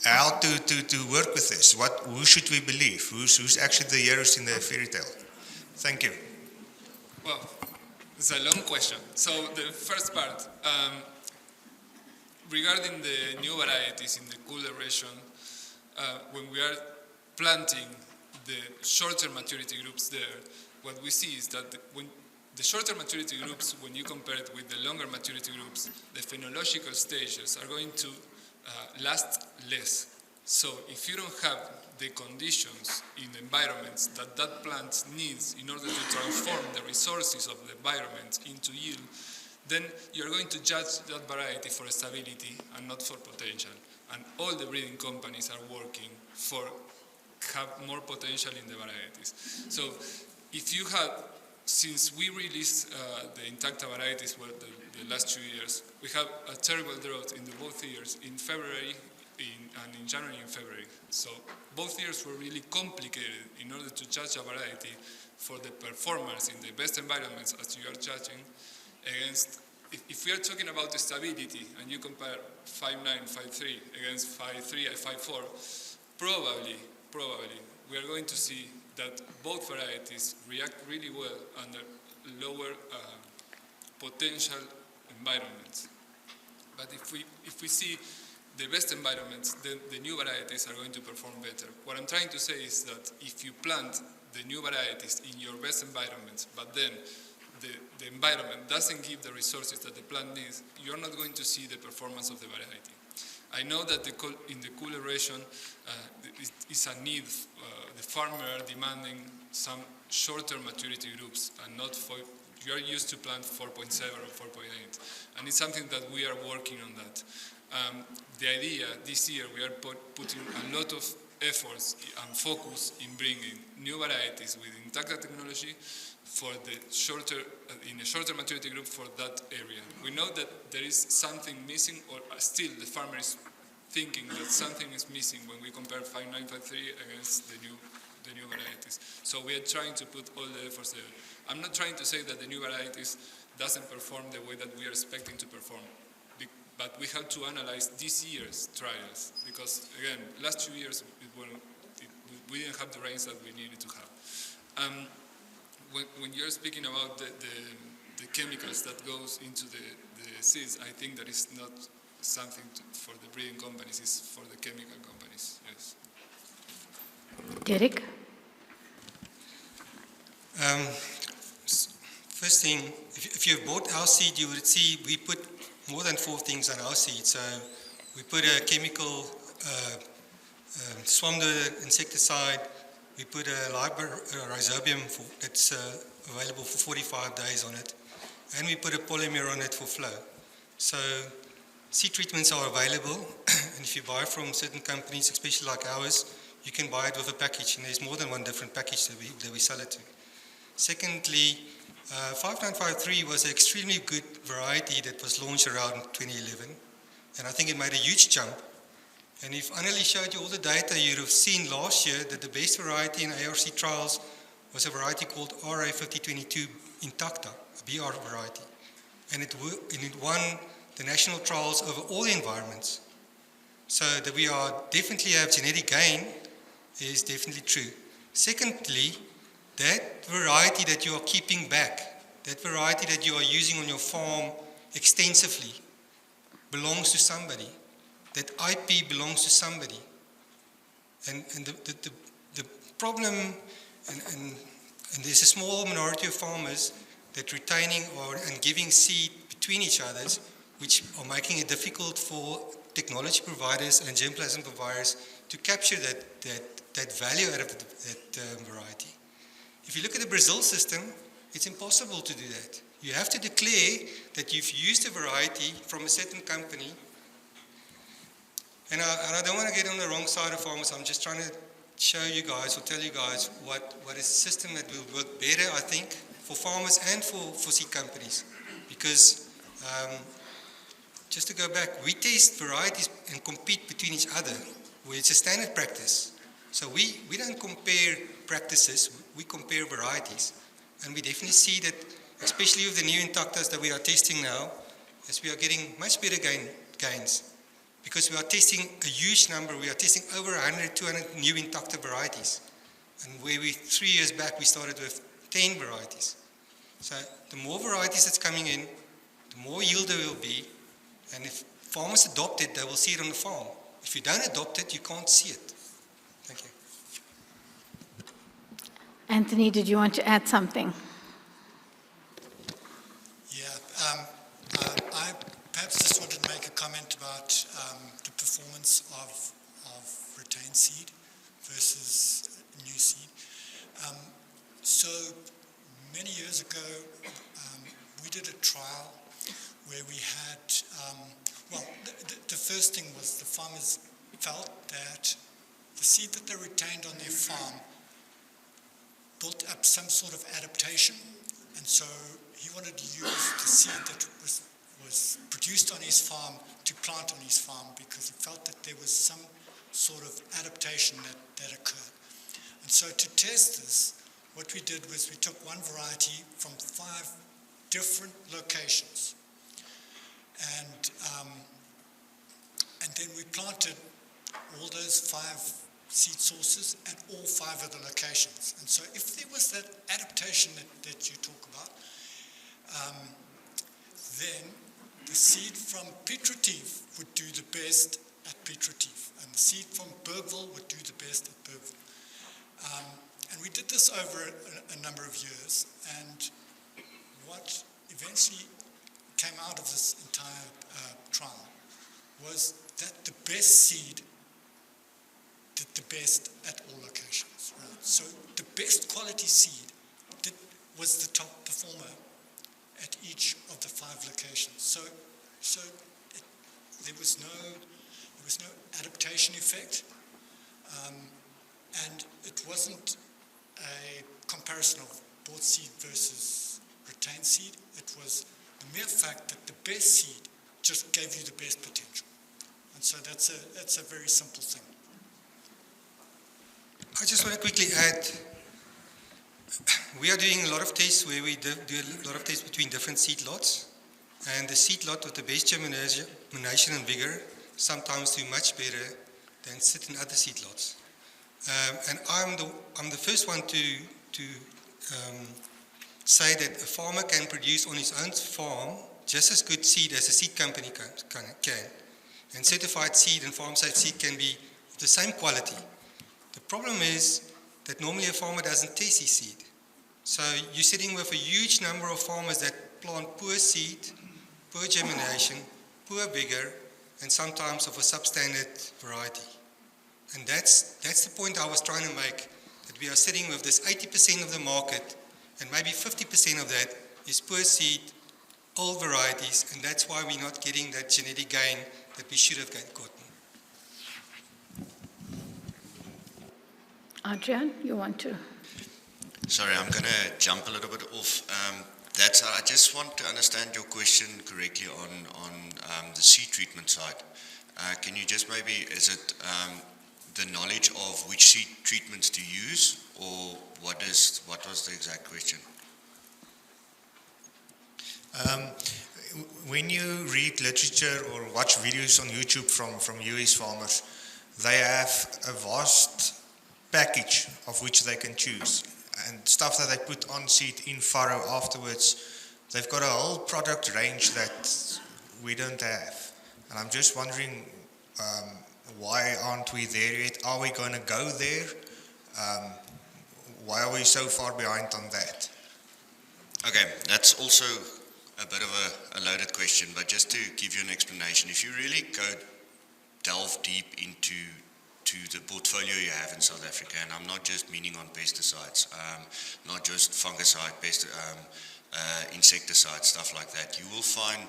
how to work with this. Who should we believe? Who's actually the heroes in the fairy tale? Thank you. Well, it's a long question. So the first part, regarding the new varieties in the cooler region, when we are planting the shorter maturity groups there, what we see is that when the shorter maturity groups, when you compare it with the longer maturity groups, the phenological stages are going to last less. So if you don't have the conditions in the environments that plant needs in order to transform the resources of the environment into yield, then you're going to judge that variety for stability and not for potential. And all the breeding companies are working for have more potential in the varieties. So if you have, since we released the Intacta varieties were the last 2 years, we have a terrible drought in the both years, in February and in January and February. So both years were really complicated in order to judge a variety for the performance in the best environments as you are judging against. If we are talking about the stability and you compare 5.9, 5.3 against 5.3 and 5.4, probably we are going to see that both varieties react really well under lower potential environments. But if we see the best environments, then the new varieties are going to perform better. What I'm trying to say is that if you plant the new varieties in your best environments, but then the environment doesn't give the resources that the plant needs, you're not going to see the performance of the variety. I know that in the cooler region, it's a need, the farmer demanding some shorter maturity groups and not for, you are used to plant 4.7 or 4.8. And it's something that we are working on that. The idea this year, we are putting a lot of efforts and focus in bringing new varieties with Intacta technology for the shorter, in a shorter maturity group for that area. We know that there is something missing, or still the farmer is thinking that something is missing when we compare 5953 against the new varieties. So we are trying to put all the efforts there. I'm not trying to say that the new varieties doesn't perform the way that we are expecting to perform, but we have to analyze this year's trials, because again, last 2 years we didn't have the rains that we needed to have. When you're speaking about the chemicals that goes into the seeds, I think that is not something for the breeding companies, it's for the chemical companies, yes. Derick? First thing, if you've bought our seed, you would see we put more than 4 things on our seed. So we put a chemical swarmdodder insecticide, we put a rhizobium that's available for 45 days on it, and we put a polymer on it for flow. So seed treatments are available, and if you buy from certain companies, especially like ours, you can buy it with a package, and there's more than one different package that we sell it to. Secondly, 5953 was an extremely good variety that was launched around 2011, and I think it made a huge jump. And if Annelie showed you all the data, you'd have seen last year that the best variety in ARC trials was a variety called RA5022 Intacta, a BR variety. And it won the national trials over all the environments. So that we are definitely have genetic gain is definitely true. Secondly, that variety that you are keeping back, that variety that you are using on your farm extensively, belongs to somebody. That IP belongs to somebody. And the problem, and there's a small minority of farmers that retaining and giving seed between each others, which are making it difficult for technology providers and germplasm providers to capture that value out of that variety. If you look at the Brazil system, it's impossible to do that. You have to declare that you've used a variety from a certain company. And I don't want to get on the wrong side of farmers. I'm just trying to show you guys or tell you guys what is a system that will work better, I think, for farmers and for seed companies. Because just to go back, we test varieties and compete between each other, where it's a standard practice. So we don't compare practices, we compare varieties. And we definitely see that, especially with the new Intactas that we are testing now, as we are getting much better gains. Because we are testing a huge number, we are testing over 100, 200 new Intacta varieties. And where 3 years back we started with 10 varieties. So the more varieties that's coming in, the more yield there will be. And if farmers adopt it, they will see it on the farm. If you don't adopt it, you can't see it. Thank you. Anthony, did you want to add something? Yeah, I perhaps just wanted to make a comment about the performance of retained seed versus new seed. So many years ago, we did a trial where we had, the first thing was the farmers felt that the seed that they retained on their farm built up some sort of adaptation, and so he wanted to use the seed that was produced on his farm to plant on his farm because he felt that there was some sort of adaptation that occurred. And so to test this, what we did was we took one variety from 5 different locations, and then we planted all those 5 seed sources at all 5 of the locations. And so if there was that adaptation that you talk about, then the seed from Piet Retief would do the best at Piet Retief, and the seed from Bergville would do the best at Bergville. And we did this over a number of years, and what eventually came out of this entire trial was that the best seed did the best at all locations. Right? So the best quality seed was the top performer at each of the 5 locations. So there was no adaptation effect, and it wasn't a comparison of bought seed versus retained seed. It was the mere fact that the best seed just gave you the best potential. And so that's a very simple thing. I just want to quickly add, we are doing a lot of tests where we do a lot of tests between different seed lots, and the seed lot with the best germination and vigor sometimes do much better than certain other seed lots. And I'm the first one to say that a farmer can produce on his own farm just as good seed as a seed company can. And certified seed and farm-safe seed can be of the same quality. The problem is that normally a farmer doesn't test his seed. So you're sitting with a huge number of farmers that plant poor seed, poor germination, poor vigor, and sometimes of a substandard variety. And that's the point I was trying to make, that we are sitting with this 80% of the market, and maybe 50% of that is poor seed, old varieties, and that's why we're not getting that genetic gain that we should have gotten. Adriaan, you want to? Sorry, I'm going to jump a little bit off. I just want to understand your question correctly on the seed treatment side. Can you just maybe, is it the knowledge of which seed treatments to use, or what was the exact question? When you read literature or watch videos on YouTube from US farmers, they have a vast package of which they can choose, and stuff that they put on seed in furrow afterwards. They've got a whole product range that we don't have, and I'm just wondering why aren't we there yet? Are we going to go there? Why are we so far behind on that? Okay, that's also a bit of a loaded question, but just to give you an explanation, if you really delve deep into the portfolio you have in South Africa, and I'm not just meaning on pesticides, not just fungicide, insecticides, stuff like that, you will find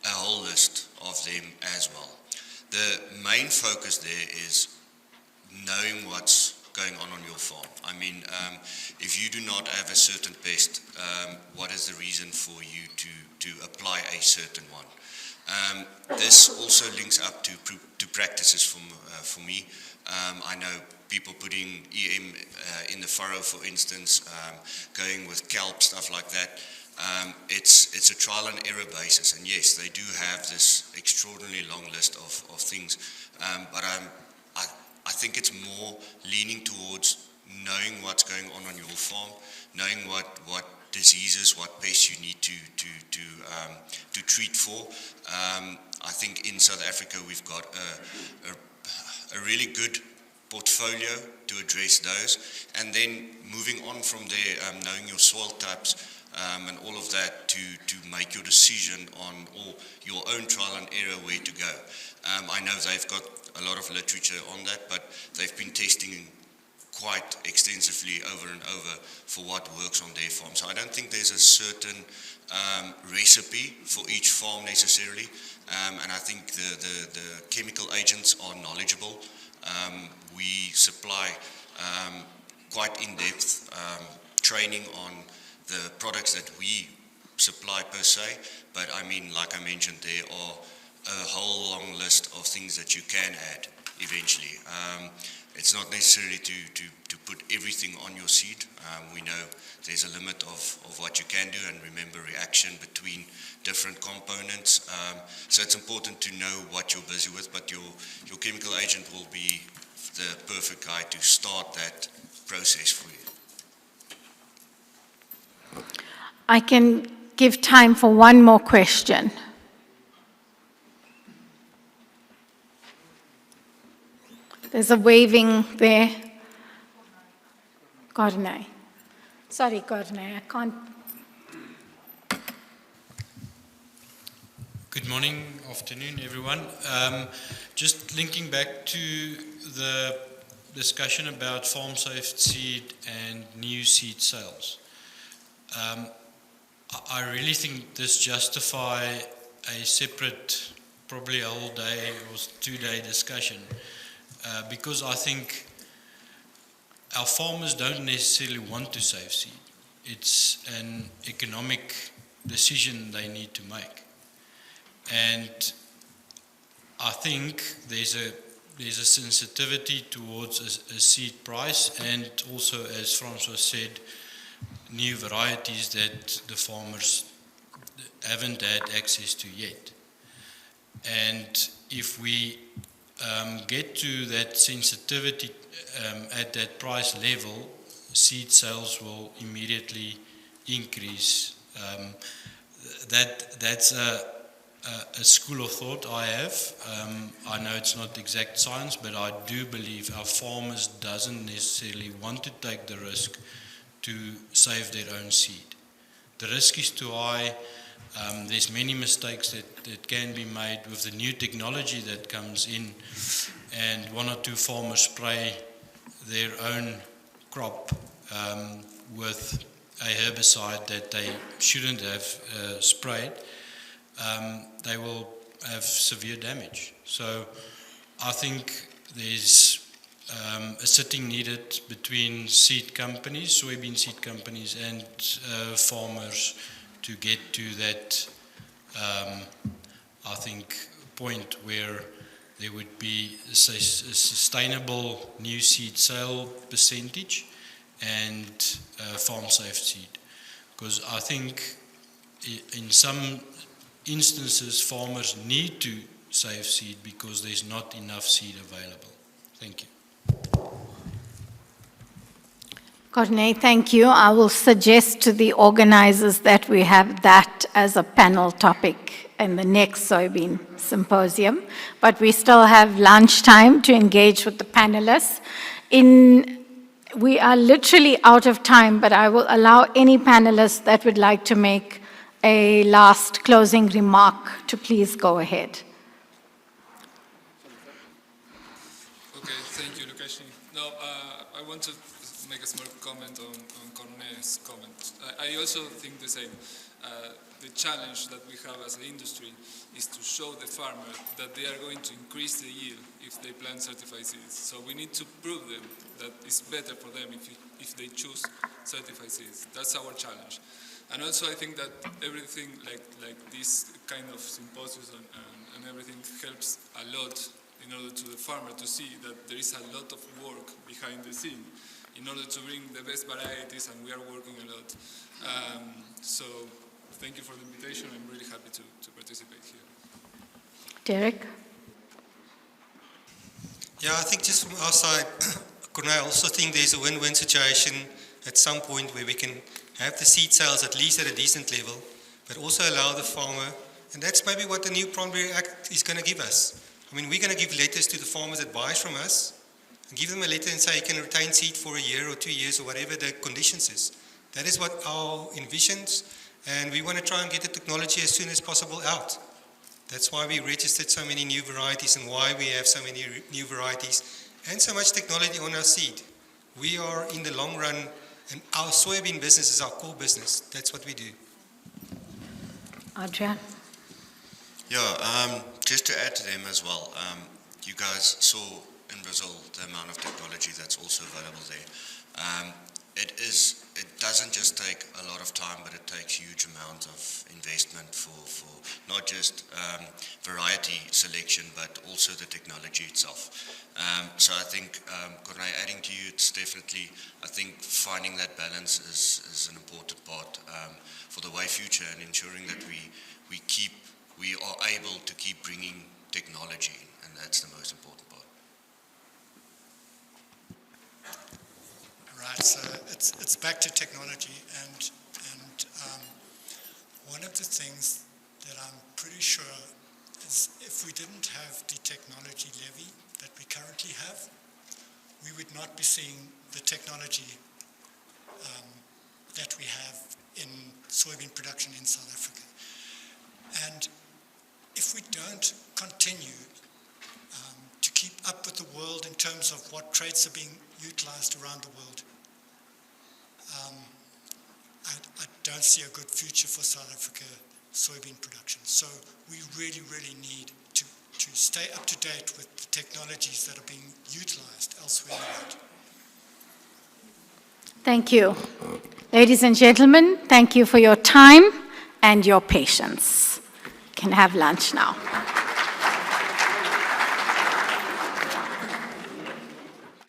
a whole list of them as well. The main focus there is knowing what's going on your farm. I mean, if you do not have a certain pest, what is the reason for you to apply a certain one? This also links up to practices for me. I know people putting EM in the furrow, for instance, going with kelp, stuff like that. It's a trial and error basis, and yes, they do have this extraordinarily long list of things, but I think it's more leaning towards knowing what's going on your farm, knowing what diseases, what pests you need to treat for. I think in South Africa we've got a really good portfolio to address those, and then moving on from there, knowing your soil types and all of that to make your decision on your own trial and error where to go. I know they've got a lot of literature on that, but they've been testing quite extensively over and over for what works on their farm. So I don't think there's a certain recipe for each farm necessarily, and I think the chemical agents are knowledgeable. We supply quite in-depth training on the products that we supply per se, but I mean, like I mentioned, there are a whole long list of things that you can add eventually. It's not necessarily to put everything on your seed. We know there's a limit of what you can do, and remember reaction between different components. So it's important to know what you're busy with, but your chemical agent will be the perfect guy to start that process for you. I can give time for one more question. There's a waving there. Gordon. Sorry, Gordon, I can't. Good morning, afternoon, everyone. Just linking back to the discussion about farm-safe seed and new seed sales. I really think this justifies a separate, probably a whole day or 2-day discussion, because I think our farmers don't necessarily want to save seed. It's an economic decision they need to make. And I think there's a sensitivity towards a seed price, and also, as Francois said, new varieties that the farmers haven't had access to yet. And if we get to that sensitivity at that price level, seed sales will immediately increase. That's a a school of thought I have. I know it's not exact science, but I do believe our farmers doesn't necessarily want to take the risk to save their own seed. The risk is too high. There's many mistakes that can be made with the new technology that comes in, and one or two farmers spray their own crop with a herbicide that they shouldn't have sprayed. They will have severe damage. So I think there's a sitting needed between seed companies, soybean seed companies, and farmers to get to that, I think, point where there would be a sustainable new seed sale percentage and farm safe seed. Because I think in some instances farmers need to save seed because there's not enough seed available. Thank you. Corne, thank you. I will suggest to the organizers that we have that as a panel topic in the next soybean symposium, but we still have lunchtime to engage with the panelists. We are literally out of time, but I will allow any panelists that would like to make a last closing remark to please go ahead. Okay, thank you, Lukeshni. No, I want to make a small comment on Corne's comment. I also think the same. The challenge that we have as an industry is to show the farmer that they are going to increase the yield if they plant certified seeds. So we need to prove them that it's better for them if they choose certified seeds. That's our challenge. And also I think that everything like this kind of symposiums and everything helps a lot in order to the farmer to see that there is a lot of work behind the scene in order to bring the best varieties, and we are working a lot. So thank you for the invitation. I'm really happy to participate here. Derick? Yeah, I think just from our side, I also think there's a win-win situation at some point where we can have the seed sales at least at a decent level, but also allow the farmer, and that's maybe what the new Primary Act is going to give us. I mean, we're going to give letters to the farmers that buy from us, and give them a letter and say you can retain seed for a year or 2 years or whatever the conditions is. That is what our envisions, and we want to try and get the technology as soon as possible out. That's why we registered so many new varieties and why we have so many new varieties and so much technology on our seed. We are in the long run, and our soybean business is our core business. That's what we do. Adriaan? Yeah, just to add to them as well, you guys saw in Brazil the amount of technology that's also available there. It doesn't just take a lot of time, but it takes huge amounts of investment for not just variety selection, but also the technology itself. So I think, Corne, adding to you, it's definitely, I think finding that balance is an important part for the way future, and ensuring that we are able to keep bringing technology in, and that's the most important part. Right, so it's back to technology, and one of the things that I'm pretty sure is if we didn't have the technology levy that we currently have, we would not be seeing the technology that we have in soybean production in South Africa. And if we don't continue to keep up with the world in terms of what traits are being utilized around the world, I don't see a good future for South Africa soybean production. So we really, really need to stay up to date with the technologies that are being utilized elsewhere in the world. Thank you. Ladies and gentlemen, thank you for your time and your patience. You can have lunch now.